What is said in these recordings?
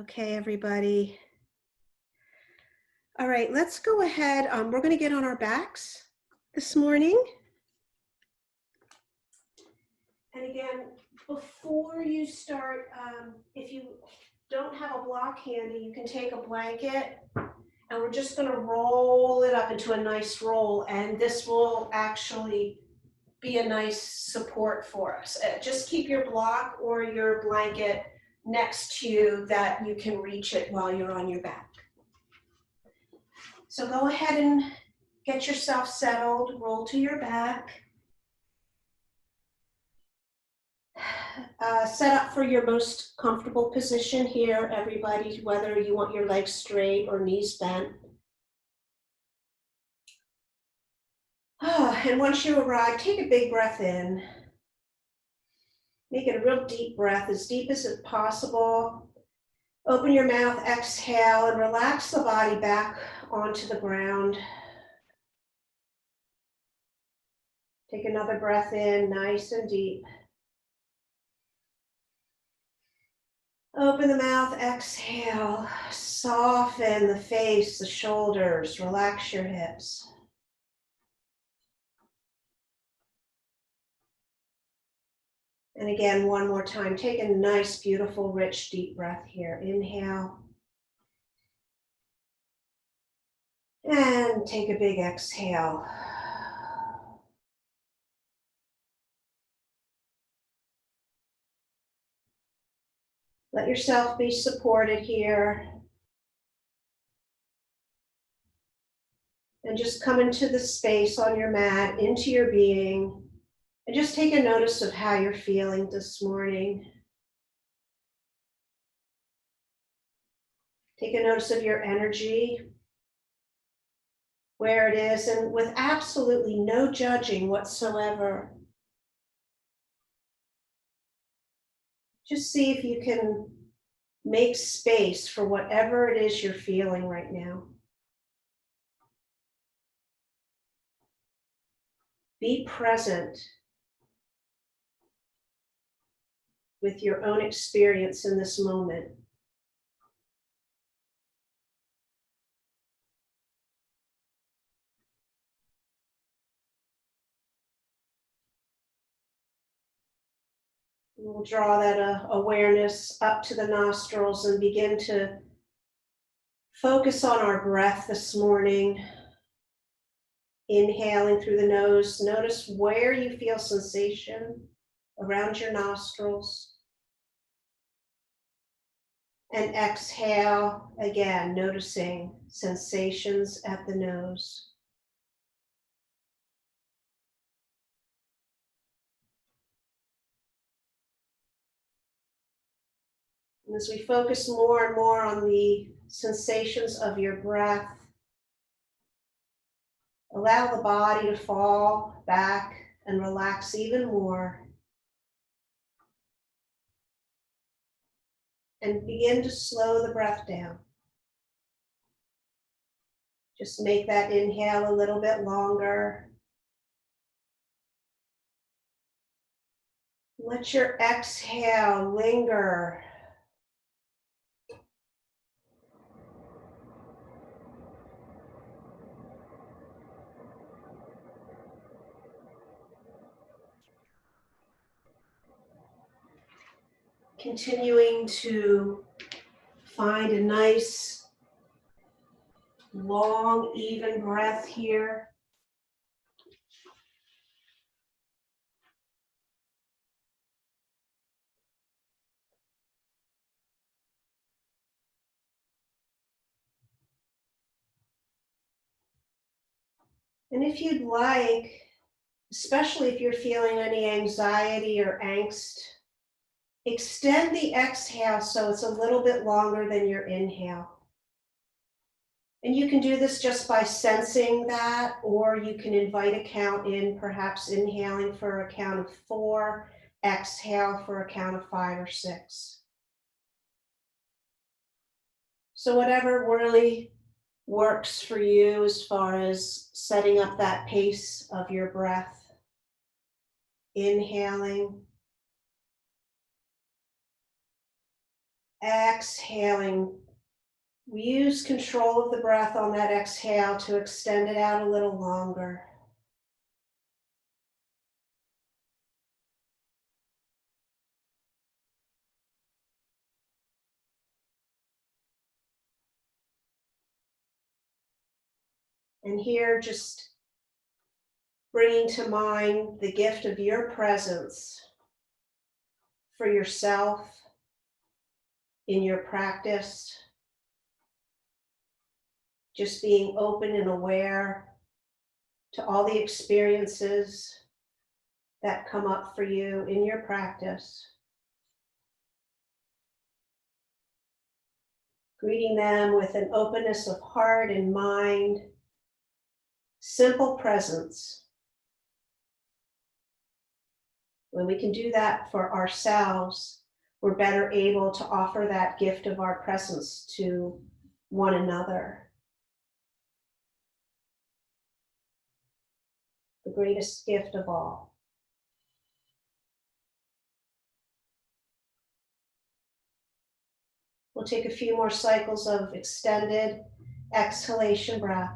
Okay, everybody. All right, let's go ahead. We're going to get on our backs this morning. And again, before you start, if you don't have a block handy, you can take a blanket and we're just going to roll it up into a nice roll. And this will actually be a nice support for us. Just keep your block or your blanket next to you that you can reach it while you're on your back. So go ahead and get yourself settled, roll to your back. Set up for your most comfortable position here, everybody, whether you want your legs straight or knees bent. And once you arrive, take a big breath in. Make it a real deep breath, as deep as it's possible. Open your mouth, exhale, and relax the body back onto the ground. Take another breath in, nice and deep. Open the mouth, exhale, soften the face, the shoulders, relax your hips. And again, one more time, take a nice, beautiful, rich, deep breath here. Inhale. And take a big exhale. Let yourself be supported here. And just come into the space on your mat, into your being. And just take a notice of how you're feeling this morning. Take a notice of your energy, where it is, and with absolutely no judging whatsoever. Just see if you can make space for whatever it is you're feeling right now. Be present with your own experience in this moment. We'll draw that awareness up to the nostrils and begin to focus on our breath this morning. Inhaling through the nose, notice where you feel sensation around your nostrils. And exhale, again, noticing sensations at the nose. And as we focus more and more on the sensations of your breath, allow the body to fall back and relax even more. And begin to slow the breath down. Just make that inhale a little bit longer. Let your exhale linger. Continuing to find a nice, long, even breath here. And if you'd like, especially if you're feeling any anxiety or angst, extend the exhale so it's a little bit longer than your inhale. And you can do this just by sensing that, or you can invite a count in, perhaps inhaling for a count of 4, exhale for a count of 5 or 6. So whatever really works for you as far as setting up that pace of your breath. Inhaling. Exhaling. Use control of the breath on that exhale to extend it out a little longer. And here, just bringing to mind the gift of your presence for yourself in your practice. Just being open and aware to all the experiences that come up for you in your practice. Greeting them with an openness of heart and mind, simple presence. When we can do that for ourselves, we're better able to offer that gift of our presence to one another. The greatest gift of all. We'll take a few more cycles of extended exhalation breath.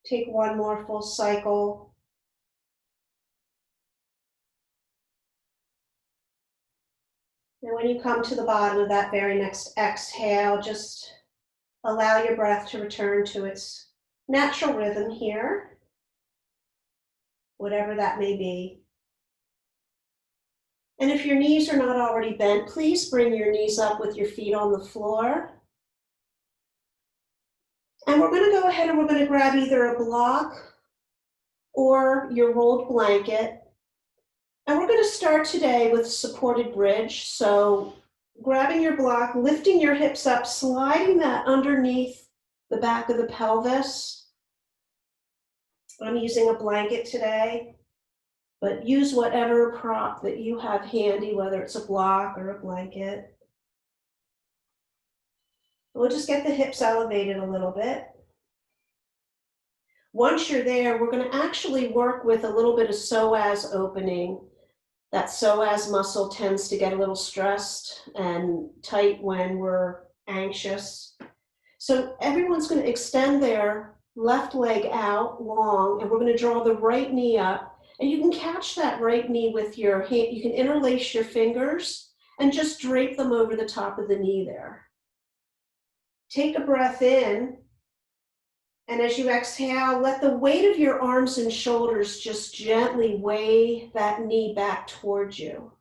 Take one more full cycle. And when you come to the bottom of that very next exhale, just allow your breath to return to its natural rhythm here, whatever that may be. And if your knees are not already bent, please bring your knees up with your feet on the floor. And we're going to go ahead and we're going to grab either a block or your rolled blanket. And we're going to start today with supported bridge. So grabbing your block, lifting your hips up, sliding that underneath the back of the pelvis. I'm using a blanket today, but use whatever prop that you have handy, whether it's a block or a blanket. We'll just get the hips elevated a little bit. Once you're there, we're going to actually work with a little bit of psoas opening. That psoas muscle tends to get a little stressed and tight when we're anxious. So everyone's going to extend their left leg out long, and we're going to draw the right knee up. And you can catch that right knee with your hand. You can interlace your fingers and just drape them over the top of the knee there. Take a breath in, and as you exhale, let the weight of your arms and shoulders just gently weigh that knee back towards you.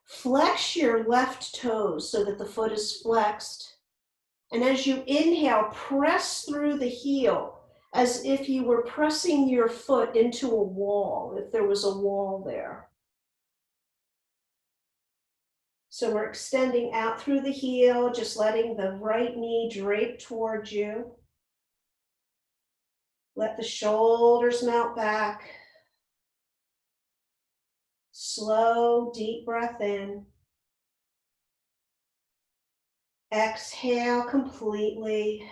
Flex your left toes so that the foot is flexed. And as you inhale, press through the heel as if you were pressing your foot into a wall, if there was a wall there. So we're extending out through the heel, just letting the right knee drape towards you. Let the shoulders melt back. Slow, deep breath in. Exhale completely.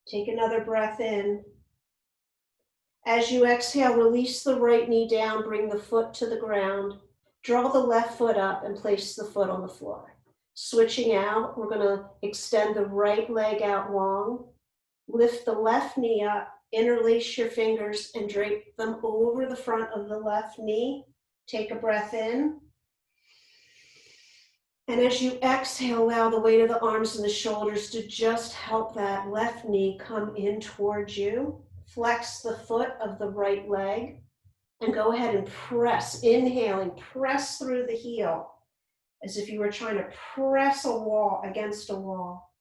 Take another breath in. As you exhale, release the right knee down, bring the foot to the ground. Draw the left foot up and place the foot on the floor. Switching out, we're going to extend the right leg out long. Lift the left knee up, interlace your fingers and drape them over the front of the left knee. Take a breath in. And as you exhale, allow the weight of the arms and the shoulders to just help that left knee come in towards you. Flex the foot of the right leg and go ahead and press, inhaling, press through the heel as if you were trying to press a wall against a wall.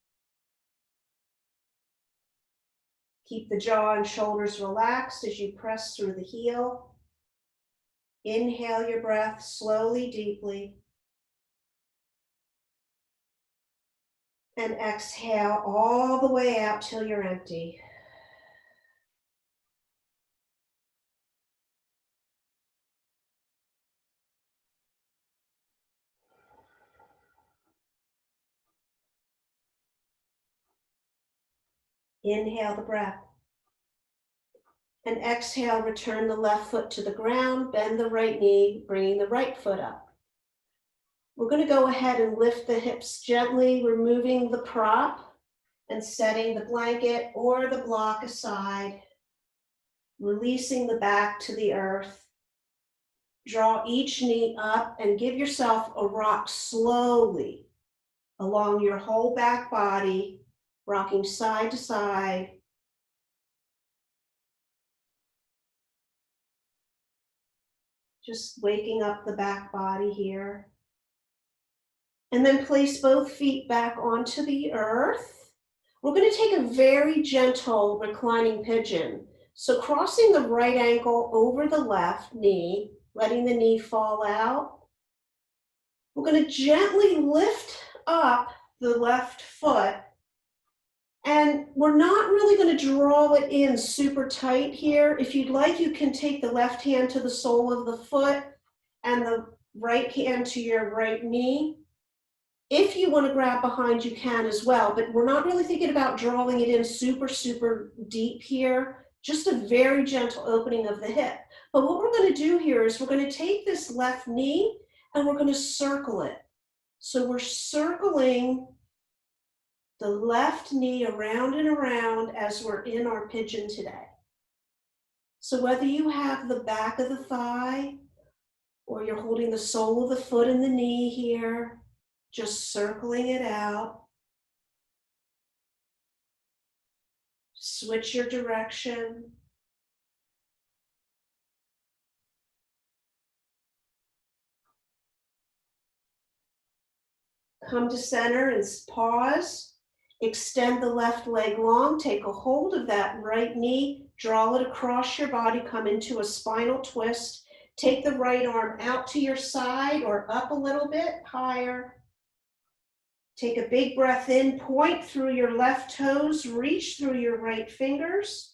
Keep the jaw and shoulders relaxed as you press through the heel. Inhale your breath slowly, deeply. And exhale all the way out till you're empty. Inhale the breath. And exhale, return the left foot to the ground, bend the right knee, bringing the right foot up. We're going to go ahead and lift the hips gently, removing the prop and setting the blanket or the block aside, releasing the back to the earth. Draw each knee up and give yourself a rock slowly along your whole back body, rocking side to side. Just waking up the back body here. And then place both feet back onto the earth. We're going to take a very gentle reclining pigeon. So crossing the right ankle over the left knee, letting the knee fall out. We're going to gently lift up the left foot. And we're not really going to draw it in super tight here. If you'd like, you can take the left hand to the sole of the foot and the right hand to your right knee. If you want to grab behind, you can as well, but we're not really thinking about drawing it in super, super deep here. Just a very gentle opening of the hip. But what we're going to do here is we're going to take this left knee and we're going to circle it. So we're circling the left knee around and around as we're in our pigeon today. So whether you have the back of the thigh or you're holding the sole of the foot and the knee here, just circling it out. Switch your direction. Come to center and pause. Extend the left leg long. Take a hold of that right knee. Draw it across your body. Come into a spinal twist. Take the right arm out to your side or up a little bit higher. Take a big breath in, point through your left toes, reach through your right fingers.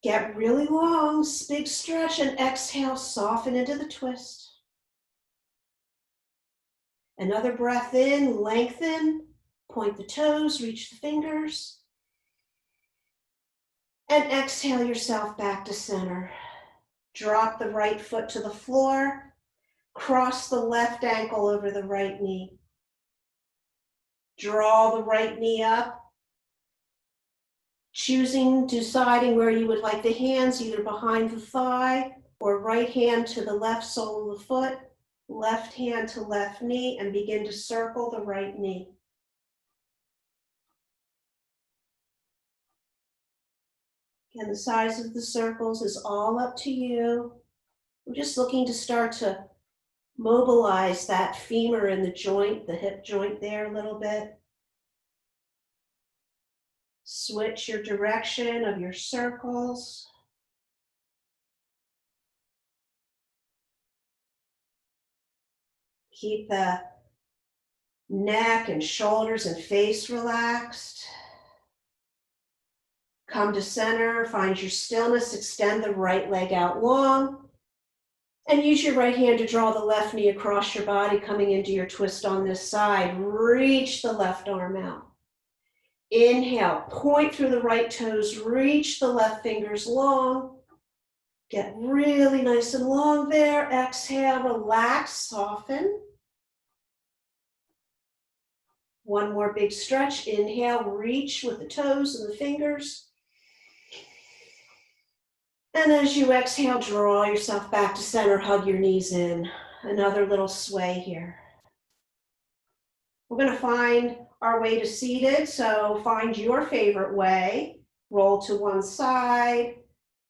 Get really long, big stretch, and exhale, soften into the twist. Another breath in, lengthen, point the toes, reach the fingers. And exhale yourself back to center. Drop the right foot to the floor, cross the left ankle over the right knee. Draw the right knee up, deciding where you would like the hands, either behind the thigh or right hand to the left sole of the foot, left hand to left knee, and begin to circle the right knee. Again, the size of the circles is all up to you. We're just looking to start to mobilize that femur in the joint, the hip joint there a little bit. Switch your direction of your circles. Keep the neck and shoulders and face relaxed. Come to center, find your stillness, extend the right leg out long. And use your right hand to draw the left knee across your body, coming into your twist on this side. Reach the left arm out. Inhale, point through the right toes, reach the left fingers long. Get really nice and long there. Exhale, relax, soften. One more big stretch. Inhale, reach with the toes and the fingers. And as you exhale, draw yourself back to center, hug your knees in. Another little sway here. We're going to find our way to seated, so find your favorite way. Roll to one side,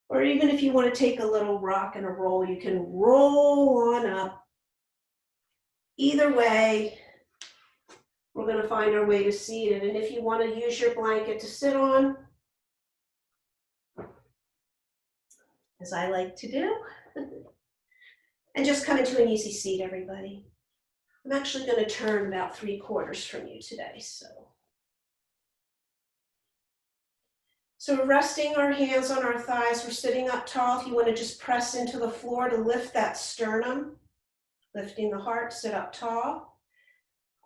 or even if you want to take a little rock and a roll, you can roll on up. Either way, we're going to find our way to seated. And if you want to use your blanket to sit on, as I like to do. And just come into an easy seat, everybody. I'm actually going to turn about 3/4 from you today, So we're resting our hands on our thighs. We're sitting up tall. If you want to just press into the floor to lift that sternum, lifting the heart, sit up tall.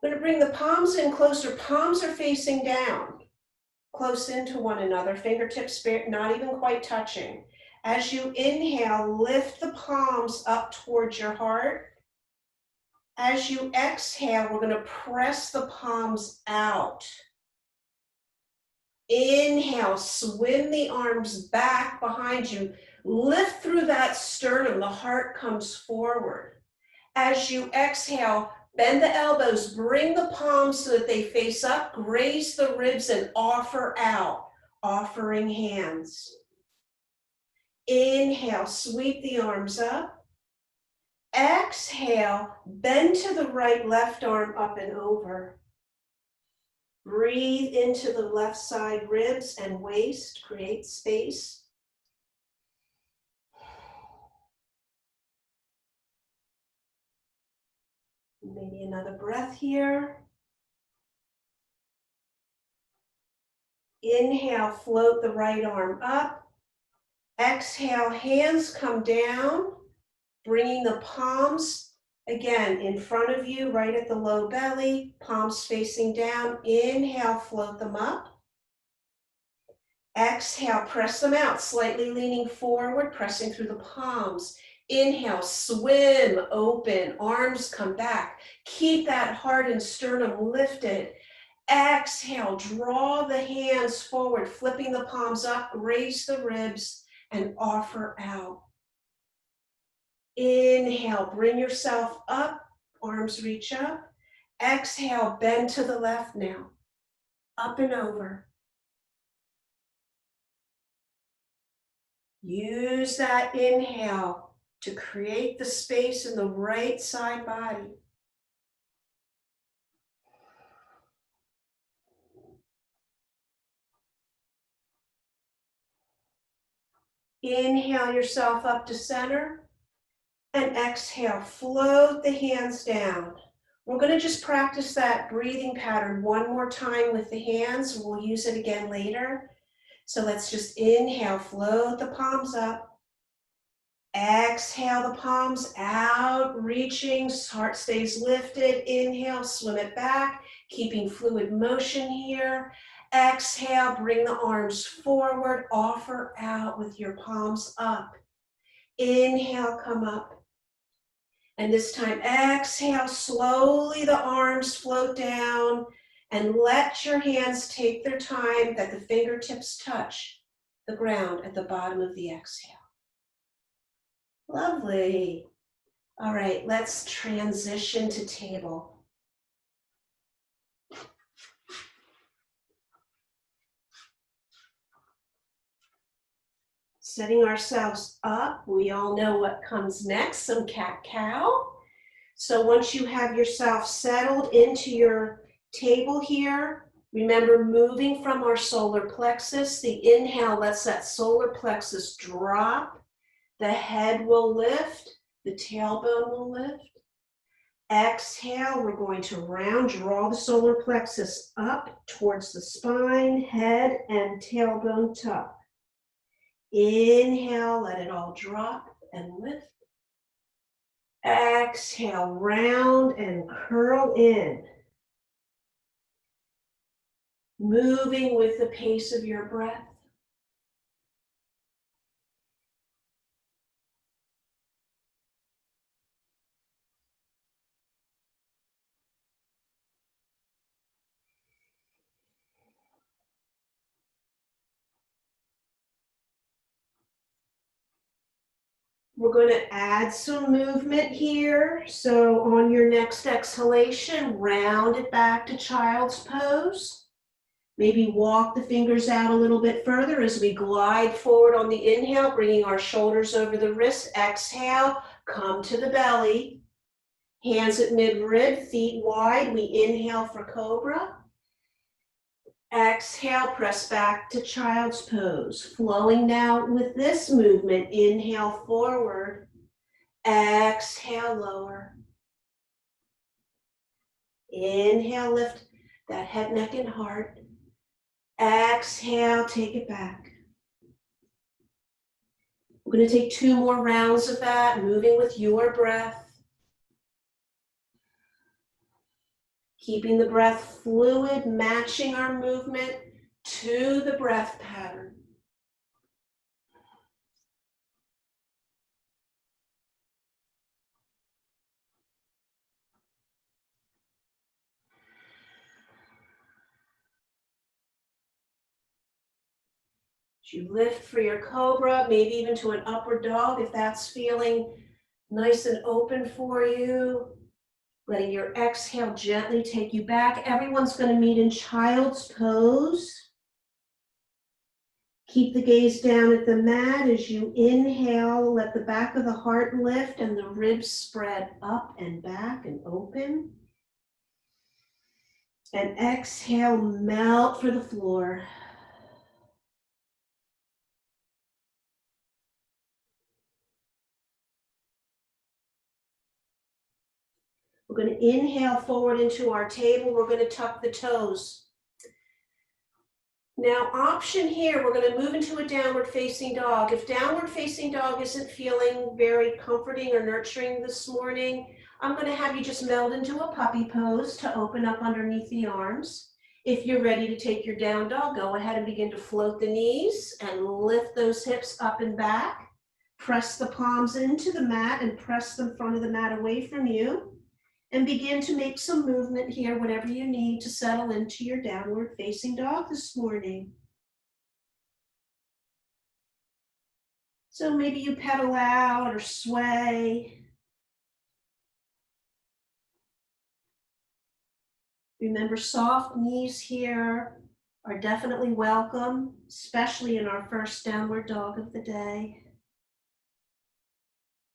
I'm going to bring the palms in closer. Palms are facing down, close into one another, fingertips not even quite touching. As you inhale, lift the palms up towards your heart. As you exhale, we're going to press the palms out. Inhale, swim the arms back behind you. Lift through that sternum, the heart comes forward. As you exhale, bend the elbows, bring the palms so that they face up, graze the ribs and offer out, offering hands. Inhale, sweep the arms up. Exhale, bend to the right, left arm up and over. Breathe into the left side ribs and waist, create space. Maybe another breath here. Inhale, float the right arm up. Exhale, hands come down, bringing the palms again in front of you, right at the low belly, palms facing down. Inhale, float them up. Exhale, press them out, slightly leaning forward, pressing through the palms. Inhale, swim, open, arms come back. Keep that heart and sternum lifted. Exhale, draw the hands forward, flipping the palms up, raise the ribs, and offer out. Inhale, bring yourself up, arms reach up. Exhale, bend to the left now, up and over. Use that inhale to create the space in the right side body. Inhale yourself up to center and exhale, float the hands down. We're going to just practice that breathing pattern one more time with the hands. We'll use it again later. So let's just inhale, float the palms up. Exhale the palms out, reaching, heart stays lifted. Inhale, swim it back, keeping fluid motion here. Exhale, bring the arms forward, offer out with your palms up. Inhale, come up. And this time, exhale, slowly the arms float down and let your hands take their time that the fingertips touch the ground at the bottom of the exhale. Lovely. All right, let's transition to table. Setting ourselves up, we all know what comes next, some cat-cow. So once you have yourself settled into your table here, remember moving from our solar plexus. The inhale lets that solar plexus drop. The head will lift, the tailbone will lift. Exhale, we're going to round, draw the solar plexus up towards the spine, head and tailbone tuck. Inhale, let it all drop and lift. Exhale, round and curl in. Moving with the pace of your breath. We're going to add some movement here. So on your next exhalation, round it back to child's pose. Maybe walk the fingers out a little bit further as we glide forward on the inhale, bringing our shoulders over the wrists. Exhale, come to the belly. Hands at mid-rib, feet wide. We inhale for cobra. Exhale, press back to child's pose. Flowing now with this movement. Inhale forward. Exhale, lower. Inhale, lift that head, neck, and heart. Exhale, take it back. We're going to take 2 more rounds of that, moving with your breath. Keeping the breath fluid, matching our movement to the breath pattern. As you lift for your cobra, maybe even to an upward dog if that's feeling nice and open for you. Letting your exhale gently take you back. Everyone's going to meet in child's pose. Keep the gaze down at the mat as you inhale. Let the back of the heart lift and the ribs spread up and back and open. And exhale, melt for the floor. We're going to inhale forward into our table. We're going to tuck the toes. Now, option here, we're going to move into a downward facing dog. If downward facing dog isn't feeling very comforting or nurturing this morning, I'm going to have you just meld into a puppy pose to open up underneath the arms. If you're ready to take your down dog, go ahead and begin to float the knees and lift those hips up and back. Press the palms into the mat and press the front of the mat away from you. And begin to make some movement here, whatever you need to settle into your downward facing dog this morning. So maybe you pedal out or sway. Remember, soft knees here are definitely welcome, especially in our first downward dog of the day.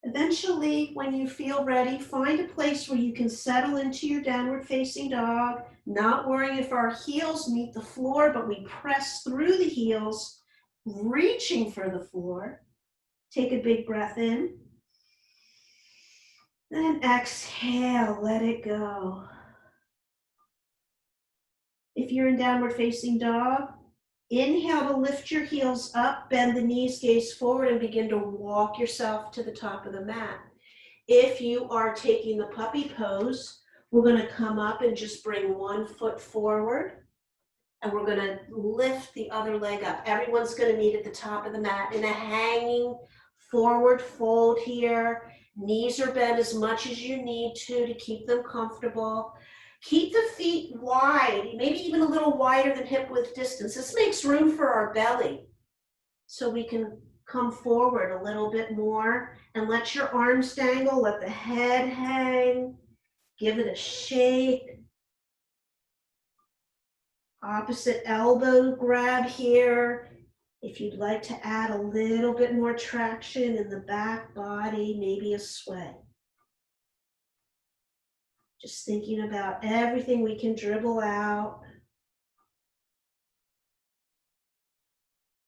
Eventually, when you feel ready, find a place where you can settle into your downward facing dog, not worrying if our heels meet the floor, but we press through the heels, reaching for the floor. Take a big breath in. Then exhale, let it go. If you're in downward facing dog, inhale to lift your heels up, bend the knees, gaze forward, and begin to walk yourself to the top of the mat. If you are taking the puppy pose, we're going to come up and just bring one foot forward, and we're going to lift the other leg up. Everyone's going to meet at the top of the mat in a hanging forward fold here. Knees are bent as much as you need to keep them comfortable. Keep the feet wide, maybe even a little wider than hip width distance. This makes room for our belly so we can come forward a little bit more and let your arms dangle, let the head hang, give it a shake. Opposite elbow grab here. If you'd like to add a little bit more traction in the back body, maybe a sway. Just thinking about everything we can dribble out.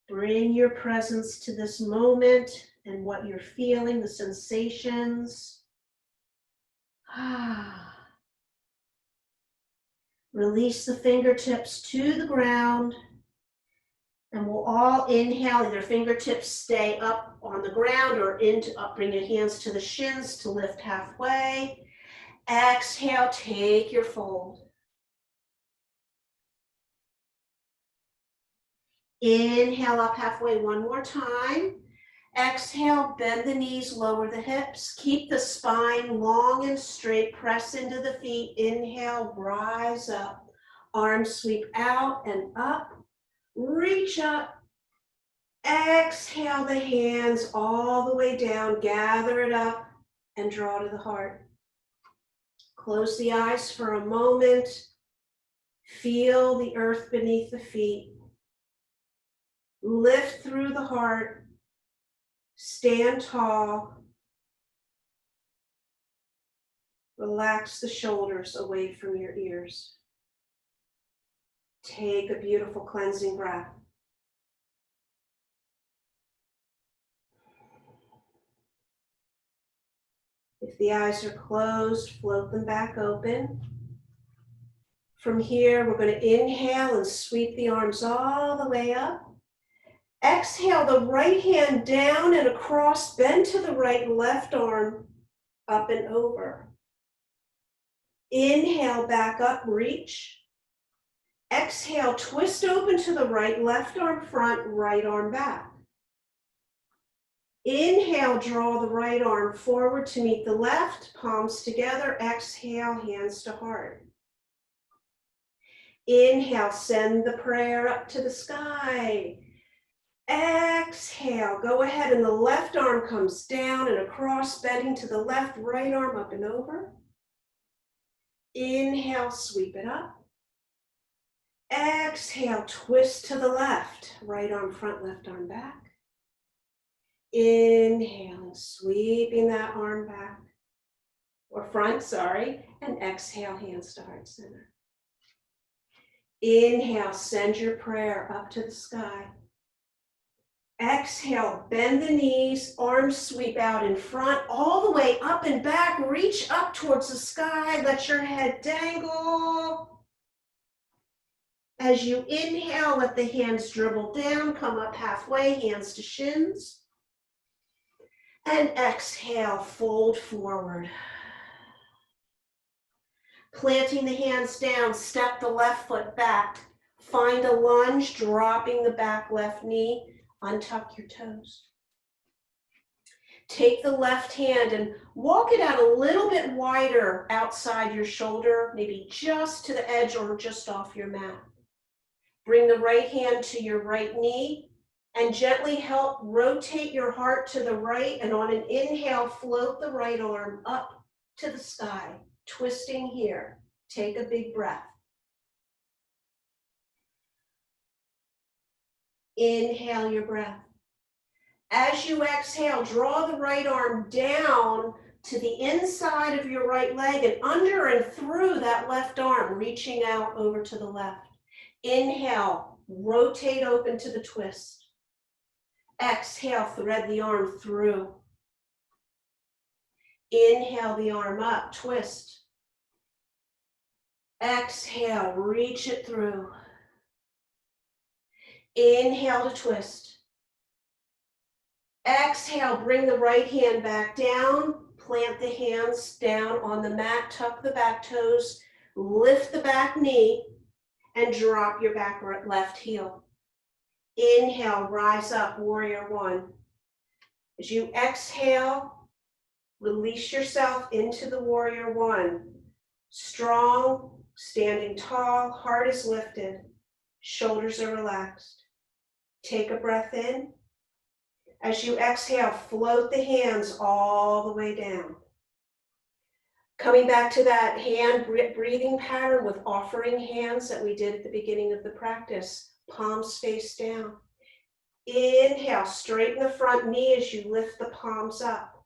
Bring your presence to this moment and what you're feeling, the sensations. Release the fingertips to the ground. And we'll all inhale, either fingertips stay up on the ground or bring your hands to the shins to lift halfway. Exhale, take your fold. Inhale up halfway one more time. Exhale, bend the knees, lower the hips. Keep the spine long and straight. Press into the feet. Inhale, rise up. Arms sweep out and up. Reach up. Exhale the hands all the way down. Gather it up and draw to the heart. Close the eyes for a moment. Feel the earth beneath the feet. Lift through the heart. Stand tall. Relax the shoulders away from your ears. Take a beautiful cleansing breath. If the eyes are closed, float them back open. From here, we're going to inhale and sweep the arms all the way up. Exhale the right hand down and across, bend to the right, left arm up and over. Inhale, back up, reach. Exhale, twist open to the right, left arm front, right arm back. Inhale, draw the right arm forward to meet the left, palms together. Exhale, hands to heart. Inhale, send the prayer up to the sky. Exhale, go ahead and the left arm comes down and across, bending to the left, right arm up and over. Inhale, sweep it up. Exhale, twist to the left, right arm front, left arm back. Inhaling, sweeping that arm back, or front, sorry, and exhale, hands to heart center. Inhale, send your prayer up to the sky. Exhale, bend the knees, arms sweep out in front, all the way up and back, reach up towards the sky, let your head dangle. As you inhale, let the hands dribble down, come up halfway, hands to shins. And exhale, fold forward. Planting the hands down, step the left foot back. Find a lunge, dropping the back left knee. Untuck your toes. Take the left hand and walk it out a little bit wider outside your shoulder, maybe just to the edge or just off your mat. Bring the right hand to your right knee and gently help rotate your heart to the right, and on an inhale, float the right arm up to the sky, twisting here. Take a big breath. Inhale your breath. As you exhale, draw the right arm down to the inside of your right leg and under and through that left arm, reaching out over to the left. Inhale, rotate open to the twist. Exhale, thread the arm through. Inhale the arm up, twist. Exhale, reach it through. Inhale to twist. Exhale, bring the right hand back down, plant the hands down on the mat, tuck the back toes, lift the back knee, and drop your back left heel. Inhale, rise up, warrior one. As you exhale, release yourself into the warrior one. Strong, standing tall, heart is lifted, shoulders are relaxed. Take a breath in. As you exhale, float the hands all the way down. Coming back to that hand breathing pattern with offering hands that we did at the beginning of the practice, palms face down. Inhale, straighten the front knee as you lift the palms up.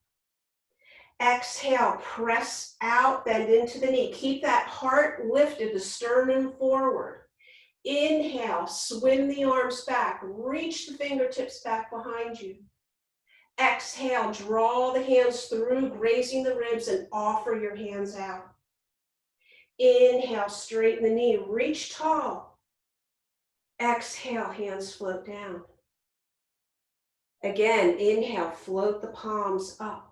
Exhale, press out, bend into the knee. Keep that heart lifted, the sternum forward. Inhale, swim the arms back, reach the fingertips back behind you. Exhale, draw the hands through, grazing the ribs, and offer your hands out. Inhale, straighten the knee, reach tall. Exhale, hands float down. Again, inhale, float the palms up.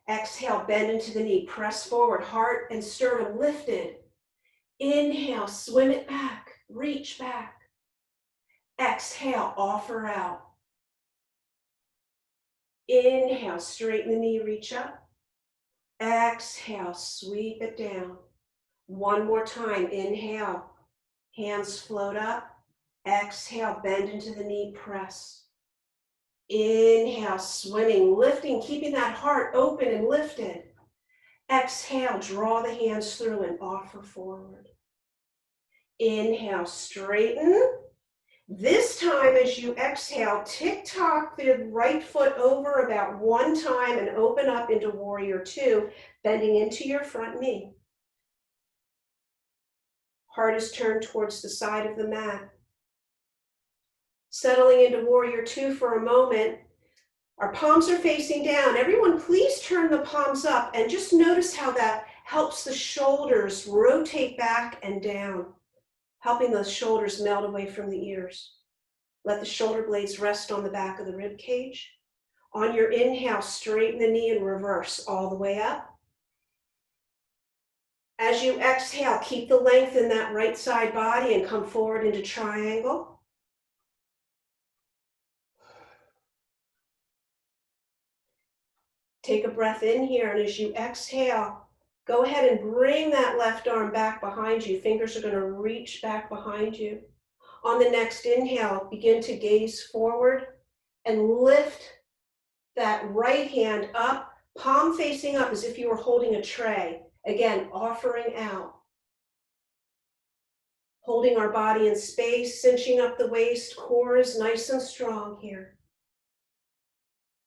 Exhale, bend into the knee, press forward, heart and sternum lifted. Inhale, swim it back, reach back. Exhale, offer out. Inhale, straighten the knee, reach up. Exhale, sweep it down. One more time, inhale, hands float up. Exhale, bend into the knee, press. Inhale, swimming, lifting, keeping that heart open and lifted. Exhale, draw the hands through and offer forward. Inhale, straighten. This time as you exhale, tick-tock the right foot over about one time and open up into warrior two, bending into your front knee. Heart is turned towards the side of the mat. Settling into warrior two for a moment. Our palms are facing down. Everyone, please turn the palms up and just notice how that helps the shoulders rotate back and down, helping those shoulders melt away from the ears. Let the shoulder blades rest on the back of the rib cage. On your inhale, straighten the knee and reverse all the way up. As you exhale, keep the length in that right side body and come forward into triangle. Take a breath in here, and as you exhale, go ahead and bring that left arm back behind you. Fingers are going to reach back behind you. On the next inhale, begin to gaze forward and lift that right hand up, palm facing up as if you were holding a tray. Again, offering out. Holding our body in space, cinching up the waist, core is nice and strong here.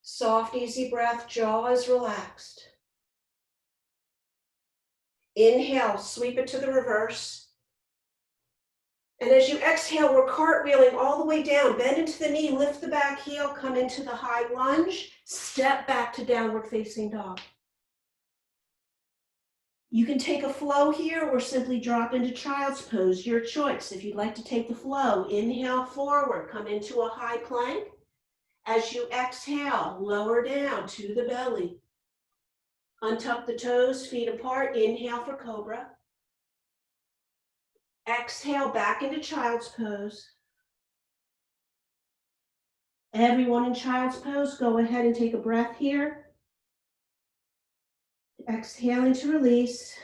Soft, easy breath, jaw is relaxed. Inhale, sweep it to the reverse. And as you exhale, we're cartwheeling all the way down. Bend into the knee, lift the back heel, come into the high lunge, step back to downward facing dog. You can take a flow here or simply drop into child's pose, your choice. If you'd like to take the flow, inhale forward, come into a high plank. As you exhale, lower down to the belly. Untuck the toes, feet apart, inhale for cobra. Exhale back into child's pose. Everyone in child's pose, go ahead and take a breath here. Exhaling to release.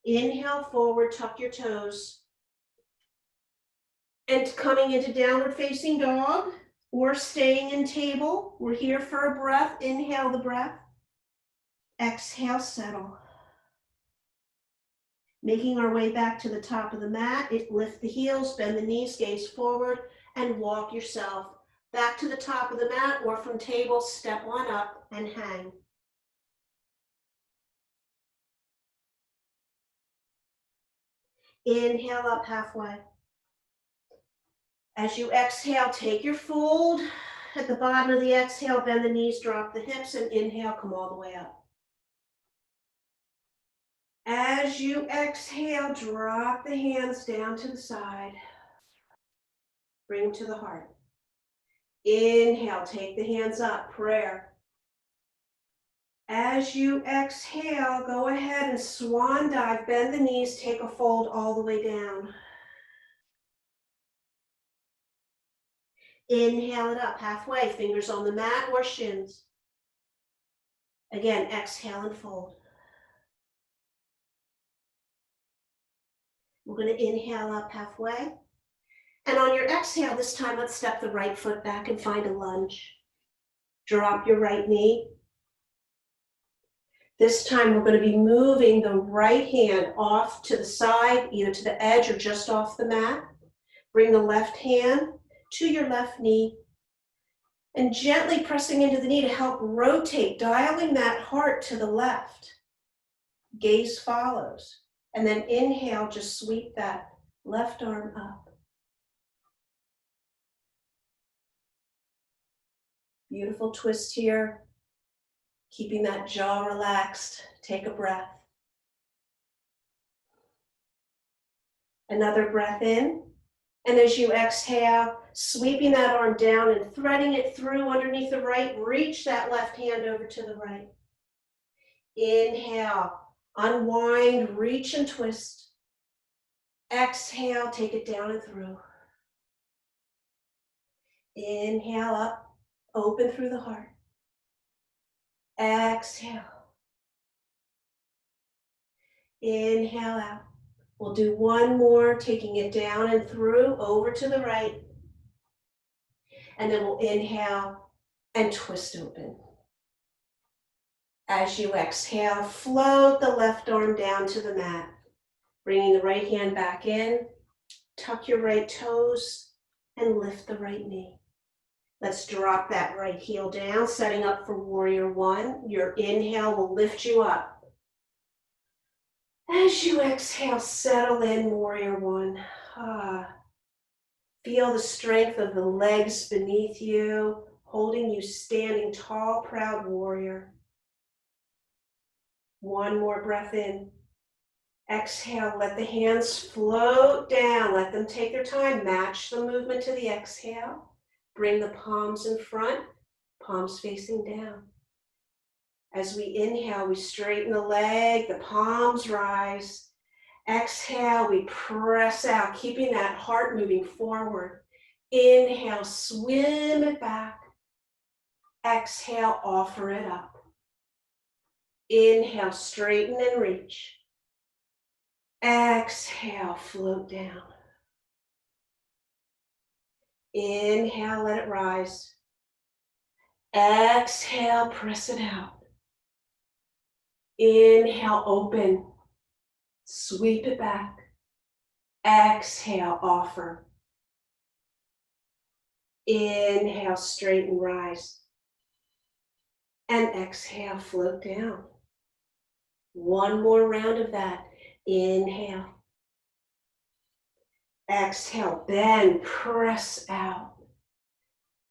Inhale forward, tuck your toes. And coming into downward facing dog or staying in table. We're here for a breath. Inhale the breath. Exhale, settle. Making our way back to the top of the mat, lift the heels, bend the knees, gaze forward, and walk yourself back to the top of the mat, or from table, step one up and hang. Inhale up halfway. As you exhale, take your fold. At the bottom of the exhale, bend the knees, drop the hips, and inhale, come all the way up. As you exhale, drop the hands down to the side. Bring them to the heart. Inhale, take the hands up, prayer. As you exhale, go ahead and swan dive, bend the knees, take a fold all the way down. Inhale it up halfway, fingers on the mat or shins. Again, exhale and fold. We're going to inhale up halfway. And on your exhale, this time, let's step the right foot back and find a lunge. Drop your right knee. This time, we're going to be moving the right hand off to the side, either to the edge or just off the mat. Bring the left hand to your left knee and gently pressing into the knee to help rotate, dialing that heart to the left. Gaze follows. And then inhale, just sweep that left arm up. Beautiful twist here. Keeping that jaw relaxed. Take a breath. Another breath in. And as you exhale, sweeping that arm down and threading it through underneath the right, reach that left hand over to the right. Inhale, unwind, reach and twist. Exhale, take it down and through. Inhale up, open through the heart. Exhale. Inhale out. We'll do one more, taking it down and through, over to the right. And then we'll inhale and twist open. As you exhale, float the left arm down to the mat. Bringing the right hand back in, tuck your right toes, and lift the right knee. Let's drop that right heel down, setting up for warrior one. Your inhale will lift you up. As you exhale, settle in, warrior one. Feel the strength of the legs beneath you, holding you standing tall, proud warrior. One more breath in. Exhale, let the hands float down. Let them take their time. Match the movement to the exhale. Bring the palms in front, palms facing down. As we inhale, we straighten the leg, the palms rise. Exhale, we press out, keeping that heart moving forward. Inhale, swim it back. Exhale, offer it up. Inhale, straighten and reach. Exhale, float down. Inhale, let it rise. Exhale, press it out. Inhale, open. Sweep it back. Exhale, offer. Inhale, straighten, rise. And exhale, float down. One more round of that. Inhale. Exhale, bend, press out.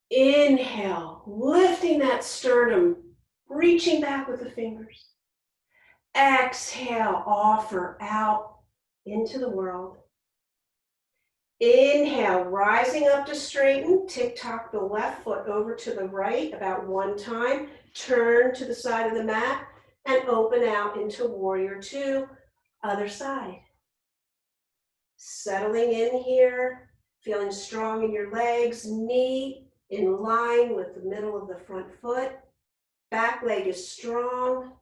Inhale, lifting that sternum, reaching back with the fingers. Exhale, offer out into the world. Inhale, rising up to straighten, tick-tock the left foot over to the right about one time. Turn to the side of the mat and open out into warrior two, other side. Settling in here, feeling strong in your legs, knee in line with the middle of the front foot. Back leg is strong.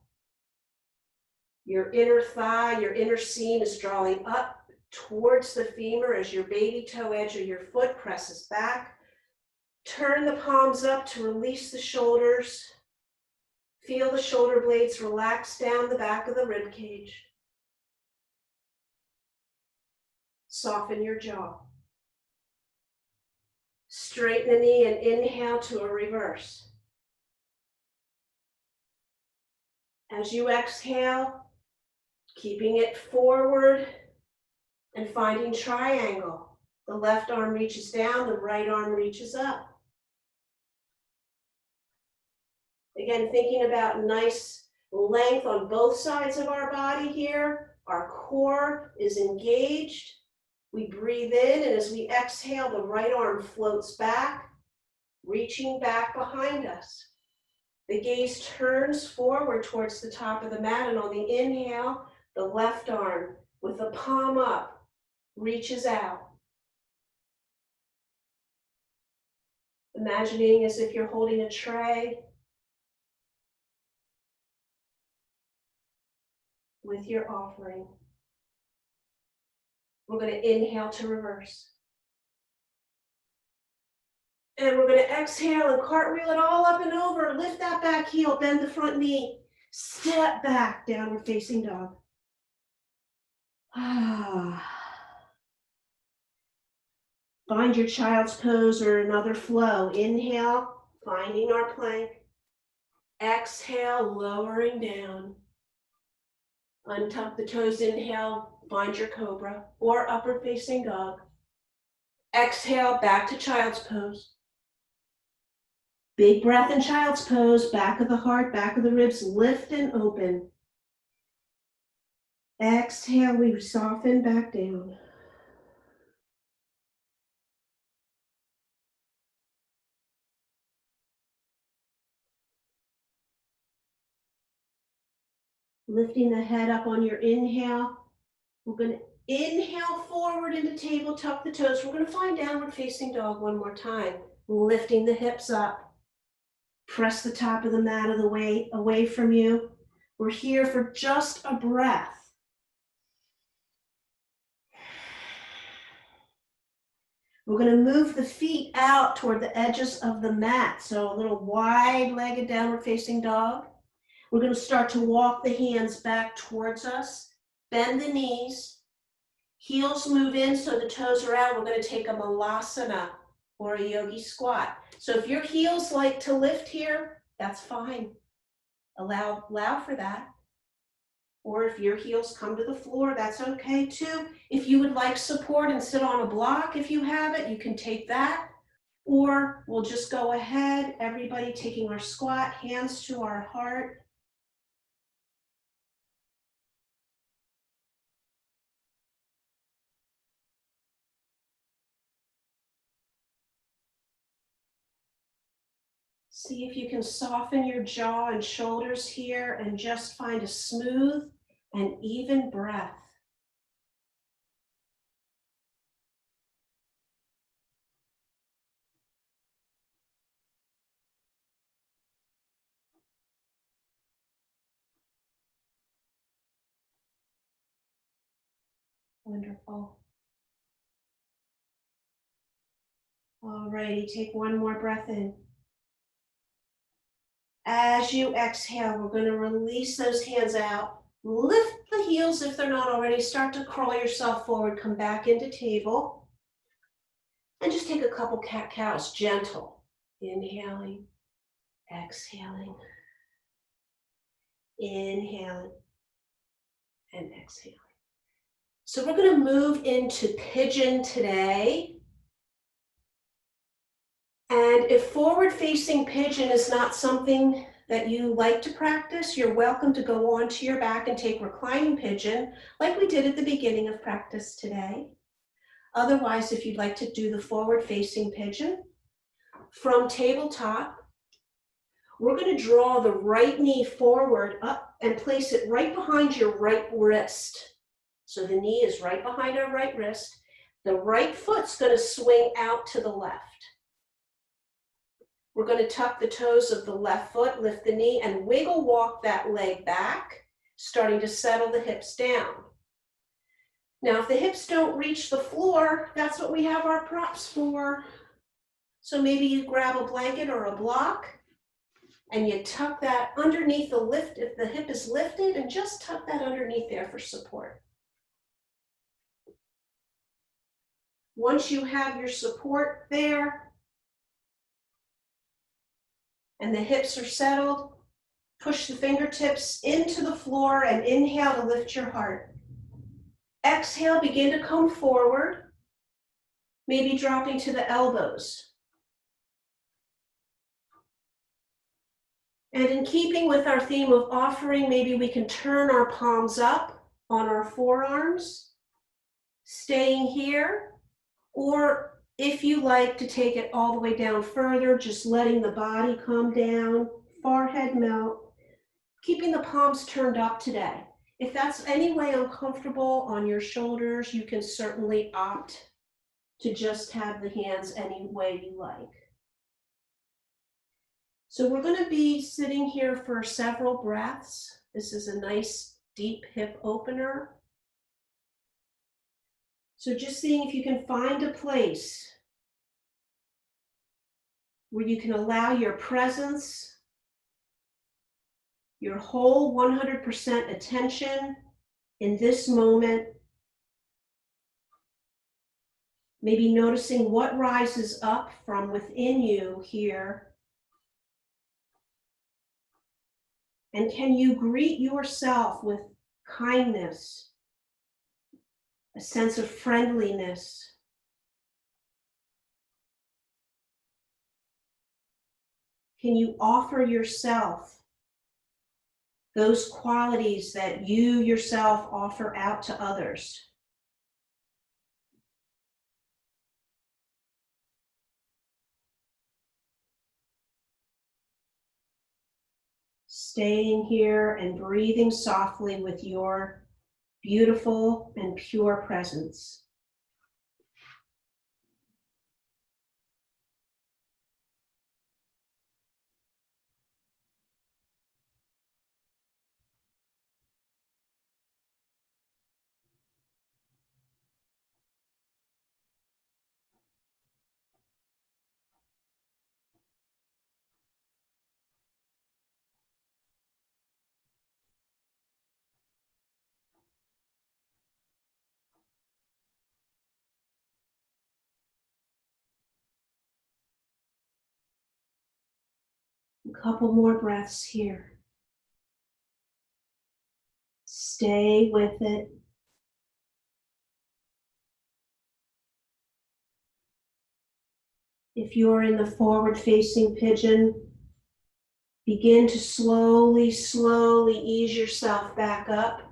Your inner thigh, your inner seam is drawing up towards the femur as your baby toe edge of your foot presses back. Turn the palms up to release the shoulders. Feel the shoulder blades relax down the back of the rib cage. Soften your jaw. Straighten the knee and inhale to a reverse. As you exhale, keeping it forward and finding triangle. The left arm reaches down, the right arm reaches up. Again, thinking about nice length on both sides of our body here. Our core is engaged. We breathe in, and as we exhale, the right arm floats back, reaching back behind us. The gaze turns forward towards the top of the mat, and on the inhale, the left arm with the palm up reaches out. Imagining as if you're holding a tray with your offering. We're going to inhale to reverse. And we're going to exhale and cartwheel it all up and over. Lift that back heel, bend the front knee. Step back, downward facing dog. Find your child's pose or another flow. Inhale, finding our plank. Exhale, lowering down. Untuck the toes, inhale, find your cobra or upward facing dog. Exhale, back to child's pose. Big breath in child's pose, back of the heart, back of the ribs, lift and open. Exhale, we soften back down. Lifting the head up on your inhale. We're going to inhale forward into table, tuck the toes. We're going to find downward facing dog one more time. Lifting the hips up. Press the top of the mat of the way away from you. We're here for just a breath. We're going to move the feet out toward the edges of the mat. So a little wide-legged downward facing dog. We're going to start to walk the hands back towards us. Bend the knees. Heels move in so the toes are out. We're going to take a malasana or a yogi squat. So if your heels like to lift here, that's fine. Allow for that. or if your heels come to the floor, that's okay too. If you would like support and sit on a block, if you have it, you can take that. Or we'll just go ahead, everybody taking our squat, hands to our heart. See if you can soften your jaw and shoulders here and just find a smooth and even breath. Wonderful. All righty, take one more breath in. As you exhale, we're going to release those hands out. Lift the heels if they're not already. Start to crawl yourself forward. Come back into table. And just take a couple cat-cows, gentle. Inhaling, exhaling. Inhaling and exhaling. So we're going to move into pigeon today. And if forward-facing pigeon is not something that you like to practice, you're welcome to go onto your back and take reclining pigeon, like we did at the beginning of practice today. Otherwise, if you'd like to do the forward-facing pigeon, from tabletop, we're going to draw the right knee forward up and place it right behind your right wrist. So the knee is right behind our right wrist. The right foot's going to swing out to the left. We're going to tuck the toes of the left foot, lift the knee, and wiggle walk that leg back, starting to settle the hips down. Now, if the hips don't reach the floor, that's what we have our props for. So maybe you grab a blanket or a block, and you tuck that underneath the lift, if the hip is lifted, and just tuck that underneath there for support. Once you have your support there, and the hips are settled, push the fingertips into the floor and inhale to lift your heart. Exhale, begin to come forward, maybe dropping to the elbows. And in keeping with our theme of offering, maybe we can turn our palms up on our forearms, staying here, or if you like to take it all the way down further, just letting the body come down, forehead melt, keeping the palms turned up today. If that's any way uncomfortable on your shoulders, you can certainly opt to just have the hands any way you like. So we're going to be sitting here for several breaths. This is a nice deep hip opener. So just seeing if you can find a place where you can allow your presence, your whole 100% attention in this moment. Maybe noticing what rises up from within you here. And can you greet yourself with kindness, a sense of friendliness? Can you offer yourself those qualities that you yourself offer out to others? Staying here and breathing softly with your beautiful and pure presence. A couple more breaths here. Stay with it. If you're in the forward-facing pigeon, begin to slowly, slowly ease yourself back up,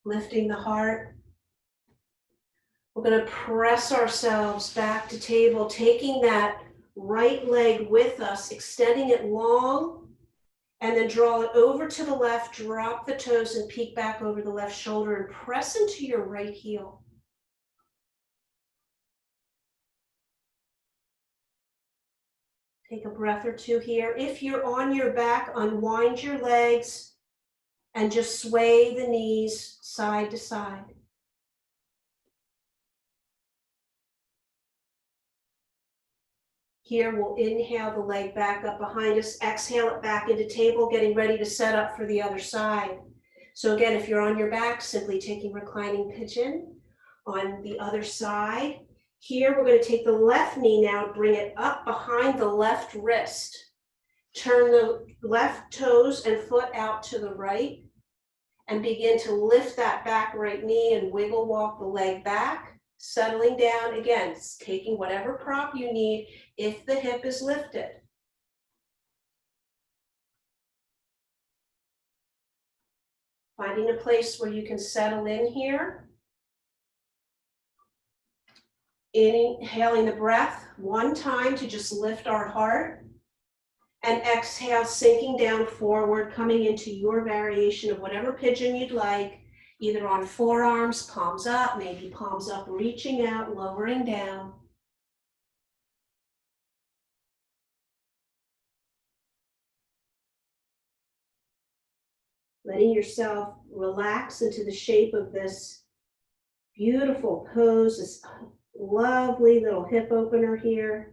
lifting the heart. We're going to press ourselves back to table, taking that right leg with us, extending it long, and then draw it over to the left, drop the toes and peek back over the left shoulder and press into your right heel. Take a breath or two here. If you're on your back, unwind your legs and just sway the knees side to side. Here, we'll inhale the leg back up behind us, exhale it back into table, getting ready to set up for the other side. So again, if you're on your back, simply taking reclining pigeon. On the other side, here we're going to take the left knee now, bring it up behind the left wrist. Turn the left toes and foot out to the right and begin to lift that back right knee and wiggle walk the leg back, settling down again, taking whatever prop you need if the hip is lifted. Finding a place where you can settle in here. Inhaling the breath one time to just lift our heart. And exhale, sinking down forward, coming into your variation of whatever pigeon you'd like, either on forearms, palms up, maybe palms up, reaching out, lowering down. Letting yourself relax into the shape of this beautiful pose, this lovely little hip opener here.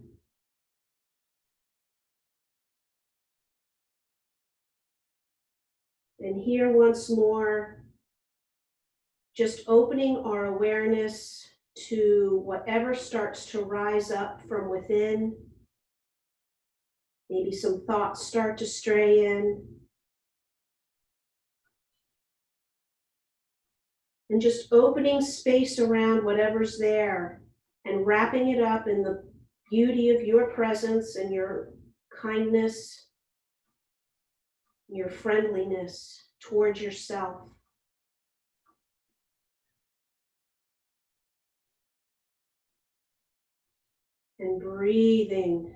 And here once more, just opening our awareness to whatever starts to rise up from within. Maybe some thoughts start to stray in. And just opening space around whatever's there and wrapping it up in the beauty of your presence and your kindness, your friendliness towards yourself. And breathing.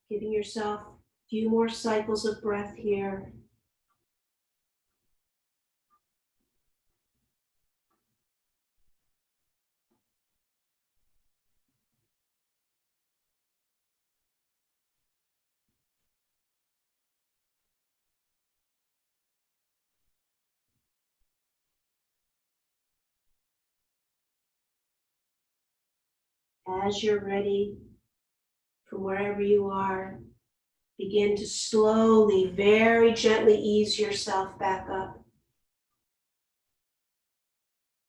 Giving yourself a few more cycles of breath here. As you're ready, from wherever you are, begin to slowly, very gently ease yourself back up.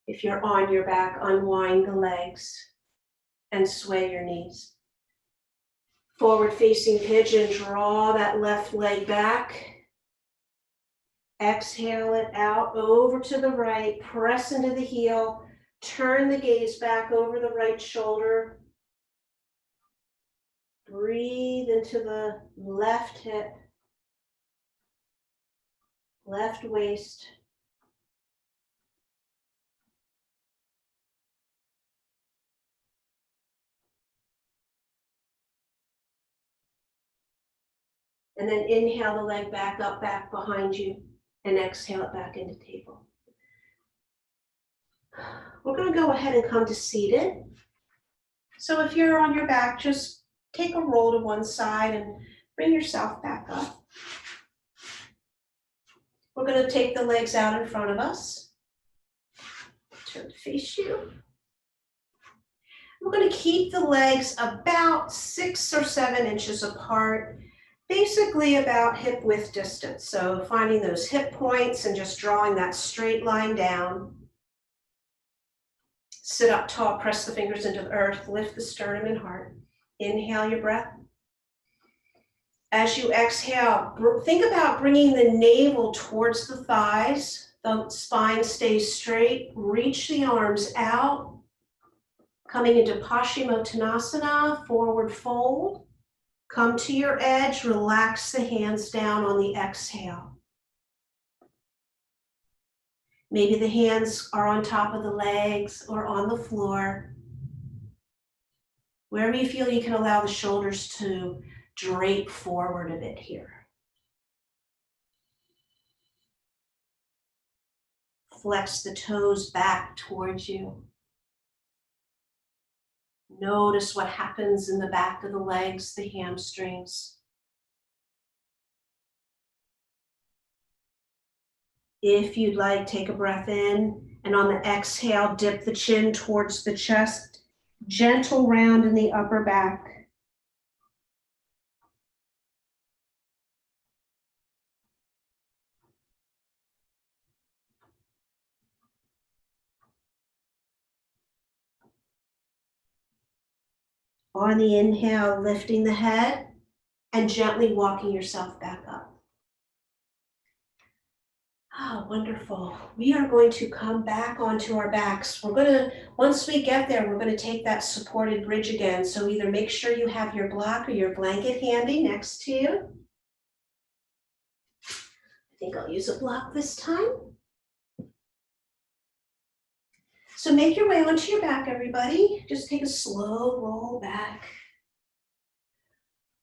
If you're on your back, unwind the legs and sway your knees. Forward facing pigeon, draw that left leg back. Exhale it out over to the right, press into the heel, turn the gaze back over the right shoulder. Breathe into the left hip, left waist. And then inhale the leg back up, back behind you, and exhale it back into table. We're going to go ahead and come to seated. So if you're on your back, just take a roll to one side and bring yourself back up. We're going to take the legs out in front of us. Turn to face you. We're going to keep the legs about 6 or 7 inches apart, basically about hip width distance. So finding those hip points and just drawing that straight line down. Sit up tall, press the fingers into the earth, lift the sternum and heart. Inhale your breath. As you exhale, think about bringing the navel towards the thighs. The spine stays straight. Reach the arms out. Coming into Paschimottanasana, forward fold. Come to your edge, relax the hands down on the exhale. Maybe the hands are on top of the legs or on the floor. Wherever you feel, you can allow the shoulders to drape forward a bit here. Flex the toes back towards you. Notice what happens in the back of the legs, the hamstrings. If you'd like, take a breath in, and on the exhale, dip the chin towards the chest, gentle round in the upper back. On the inhale, lifting the head and gently walking yourself back up. Oh, wonderful. We are going to come back onto our backs. Once we get there, we're going to take that supported bridge again. So either make sure you have your block or your blanket handy next to you. I think I'll use a block this time. So make your way onto your back, everybody. Just take a slow roll back.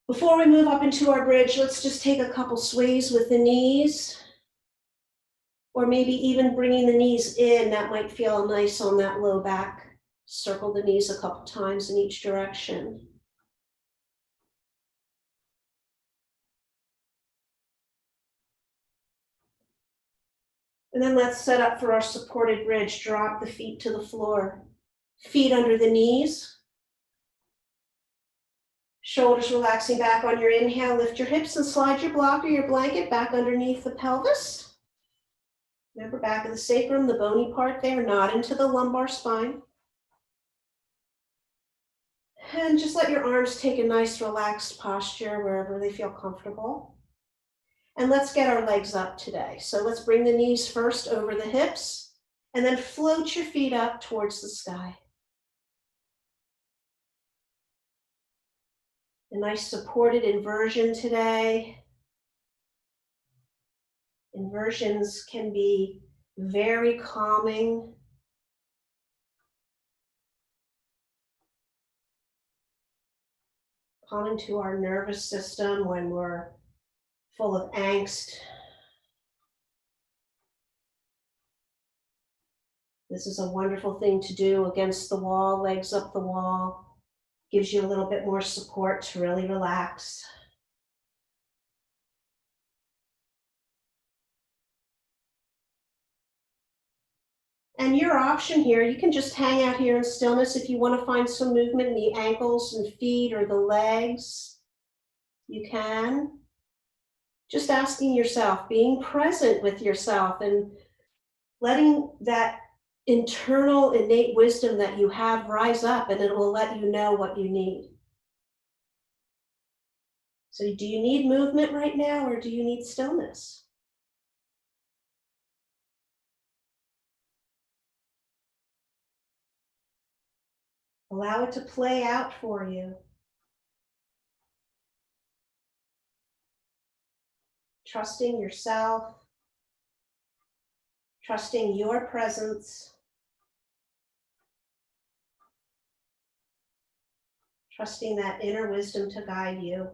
Before we move up into our bridge, let's just take a couple sways with the knees. Or maybe even bringing the knees in, that might feel nice on that low back. Circle the knees a couple times in each direction. And then let's set up for our supported bridge. Drop the feet to the floor. Feet under the knees. Shoulders relaxing back on your inhale. Lift your hips and slide your block or your blanket back underneath the pelvis. Remember, back of the sacrum, the bony part there, not into the lumbar spine. And just let your arms take a nice relaxed posture wherever they feel comfortable. And let's get our legs up today. So let's bring the knees first over the hips and then float your feet up towards the sky. A nice supported inversion today. Inversions can be very calming. Calming to our nervous system when we're full of angst. This is a wonderful thing to do against the wall, legs up the wall. Gives you a little bit more support to really relax. And your option here, you can just hang out here in stillness if you want to find some movement in the ankles and feet or the legs. You can. Just asking yourself, being present with yourself and letting that internal innate wisdom that you have rise up, and it will let you know what you need. So do you need movement right now or do you need stillness? Allow it to play out for you. Trusting yourself, trusting your presence, trusting that inner wisdom to guide you.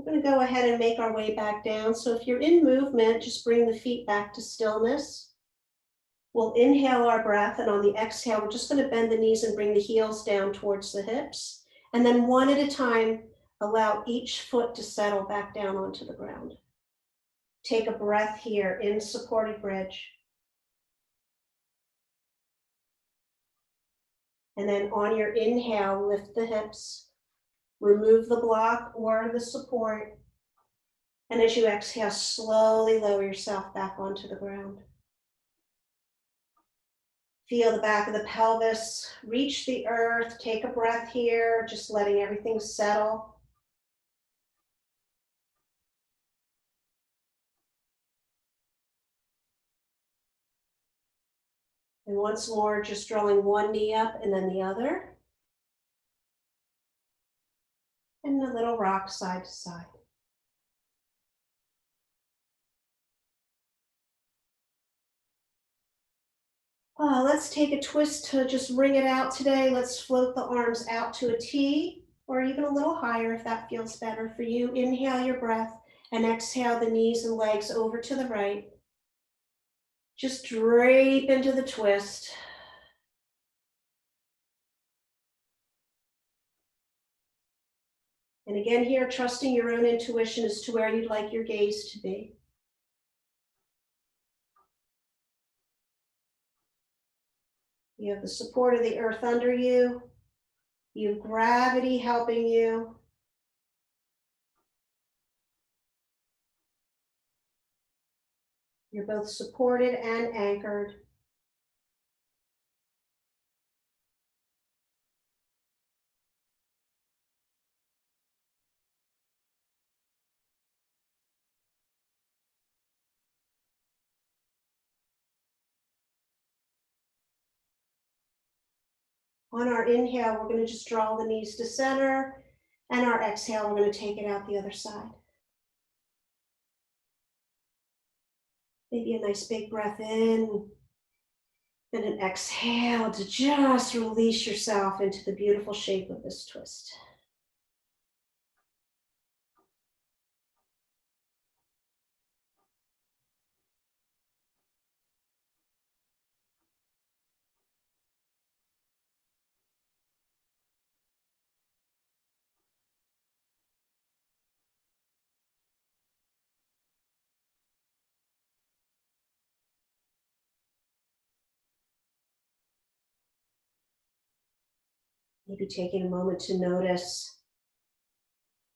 We're going to go ahead and make our way back down. So if you're in movement, just bring the feet back to stillness. We'll inhale our breath, and on the exhale, we're just going to bend the knees and bring the heels down towards the hips. And then one at a time, allow each foot to settle back down onto the ground. Take a breath here in supported bridge. And then on your inhale, lift the hips, remove the block or the support. And as you exhale, slowly lower yourself back onto the ground. Feel the back of the pelvis, reach the earth, take a breath here, just letting everything settle. And once more, just drawing one knee up and then the other. And a little rock side to side. Let's take a twist to just ring it out today. Let's float the arms out to a T or even a little higher if that feels better for you. Inhale your breath and exhale the knees and legs over to the right. Just drape into the twist. And again here, trusting your own intuition as to where you'd like your gaze to be. You have the support of the earth under you. You have gravity helping you. You're both supported and anchored. On our inhale, we're going to just draw the knees to center, and our exhale, we're going to take it out the other side. Maybe a nice big breath in, and an exhale to just release yourself into the beautiful shape of this twist. Maybe taking a moment to notice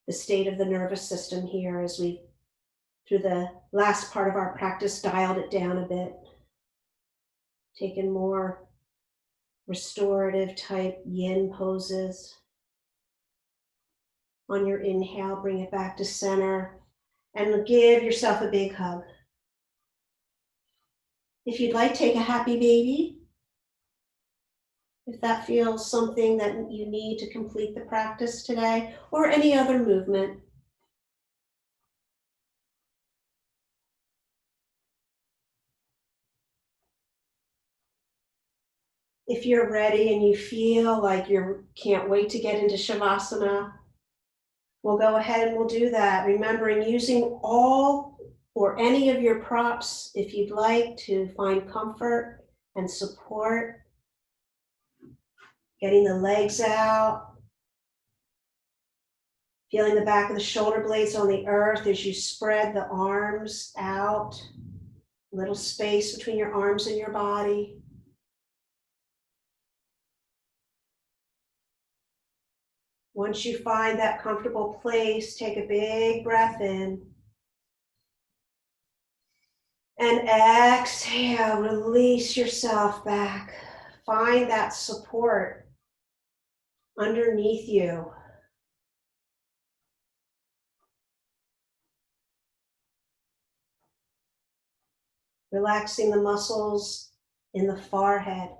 the state of the nervous system here as we, through the last part of our practice, dialed it down a bit. Taking more restorative type yin poses. On your inhale, bring it back to center and give yourself a big hug. If you'd like, take a happy baby. If that feels something that you need to complete the practice today, or any other movement. If you're ready and you feel like you can't wait to get into Shavasana, we'll go ahead and we'll do that. Remembering using all or any of your props if you'd like to find comfort and support. Getting the legs out. Feeling the back of the shoulder blades on the earth as you spread the arms out. Little space between your arms and your body. Once you find that comfortable place, take a big breath in. And exhale, release yourself back. Find that support underneath you. Relaxing the muscles in the forehead.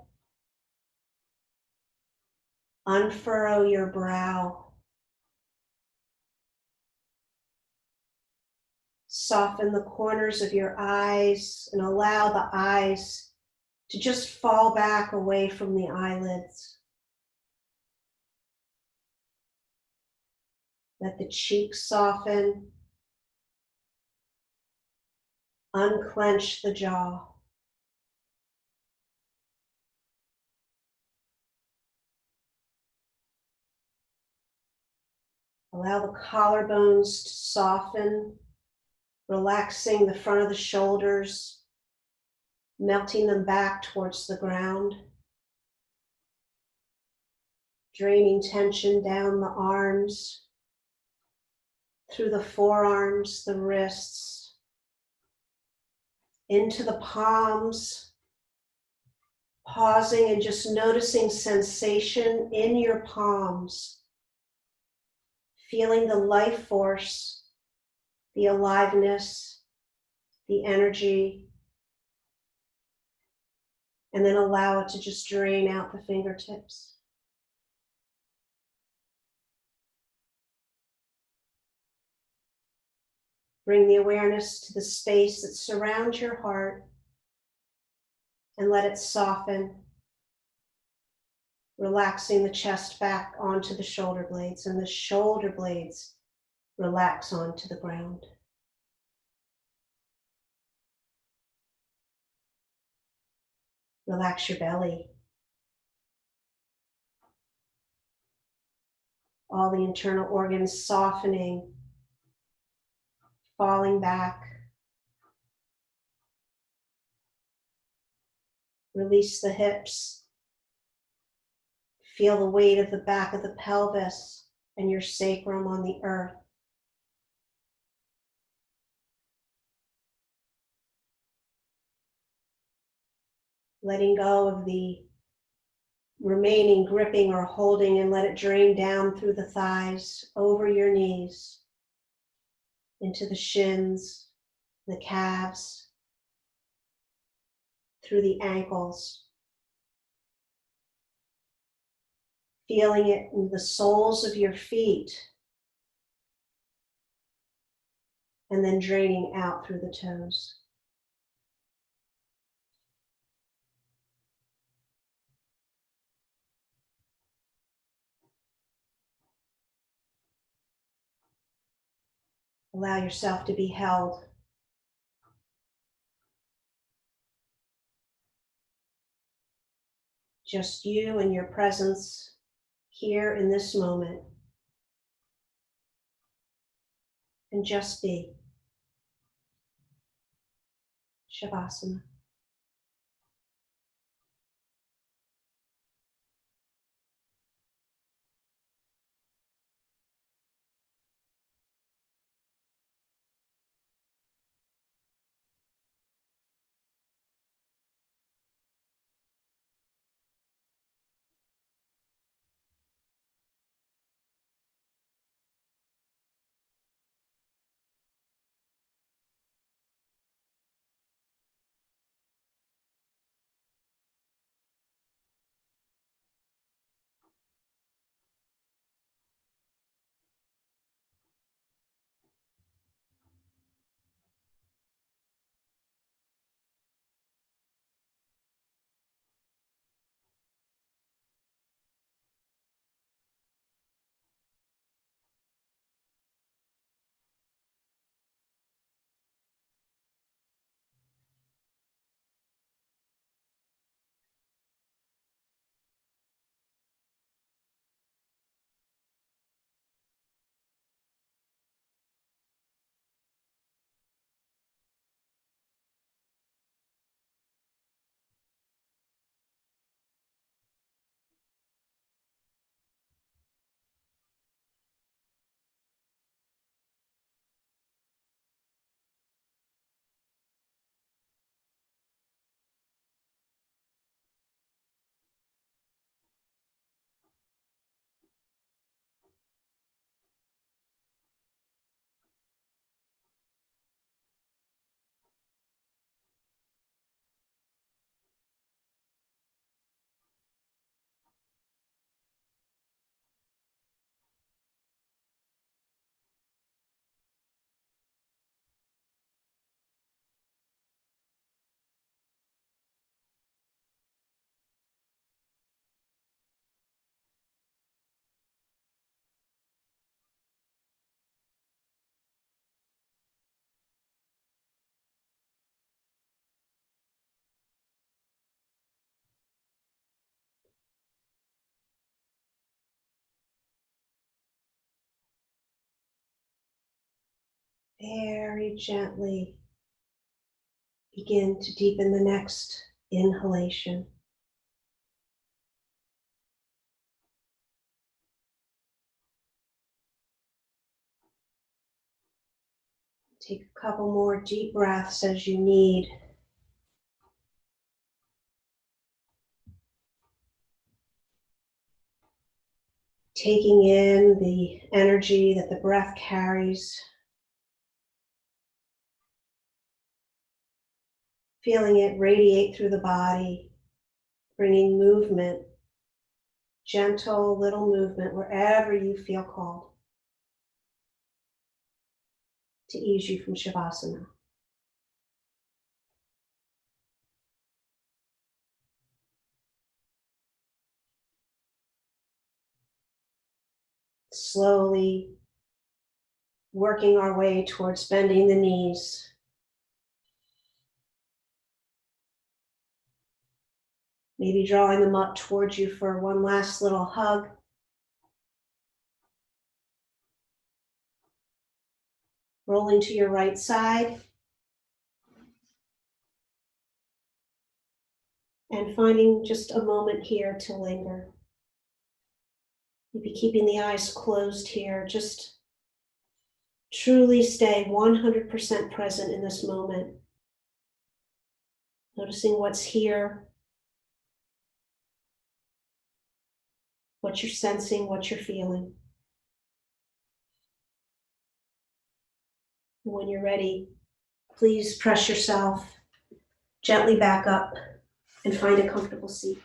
Unfurrow your brow. Soften the corners of your eyes and allow the eyes to just fall back away from the eyelids. Let the cheeks soften. Unclench the jaw. Allow the collarbones to soften, relaxing the front of the shoulders, melting them back towards the ground, draining tension down the arms, through the forearms, the wrists, into the palms, pausing and just noticing sensation in your palms, feeling the life force, the aliveness, the energy, and then allow it to just drain out the fingertips. Bring the awareness to the space that surrounds your heart and let it soften, relaxing the chest back onto the shoulder blades, and the shoulder blades relax onto the ground. Relax your belly. All the internal organs softening, falling back. Release the hips. Feel the weight of the back of the pelvis and your sacrum on the earth. Letting go of the remaining gripping or holding, and let it drain down through the thighs, over your knees, into the shins, the calves, through the ankles. Feeling it in the soles of your feet, and then draining out through the toes. Allow yourself to be held. Just you and your presence here in this moment. And just be. Shavasana. very gently begin to deepen the next inhalation. Take a couple more deep breaths as you need. Taking in the energy that the breath carries. Feeling it radiate through the body, bringing movement, gentle little movement wherever you feel called to ease you from Shavasana. Slowly working our way towards bending the knees. Maybe drawing them up towards you for one last little hug. Rolling to your right side. And finding just a moment here to linger. Maybe keeping the eyes closed here. Just truly stay 100% present in this moment. Noticing what's here, what you're sensing, what you're feeling. And when you're ready, please press yourself gently back up and find a comfortable seat.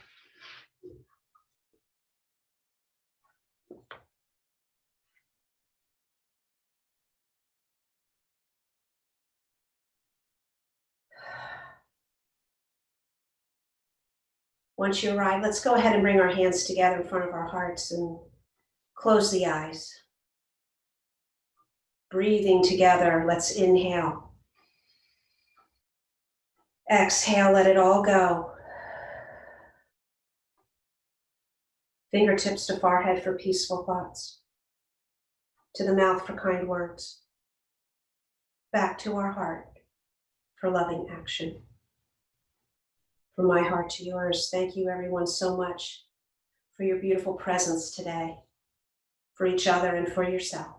Once you arrive, let's go ahead and bring our hands together in front of our hearts and close the eyes. Breathing together, let's inhale. Exhale, let it all go. Fingertips to forehead for peaceful thoughts. To the mouth for kind words. Back to our heart for loving action. From my heart to yours, thank you everyone so much for your beautiful presence today, for each other and for yourself.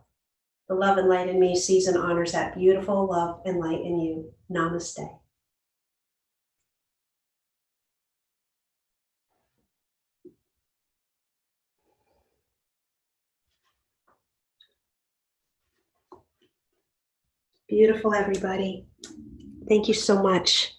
The love and light in me sees and honors that beautiful love and light in you. Namaste. Beautiful, everybody. Thank you so much.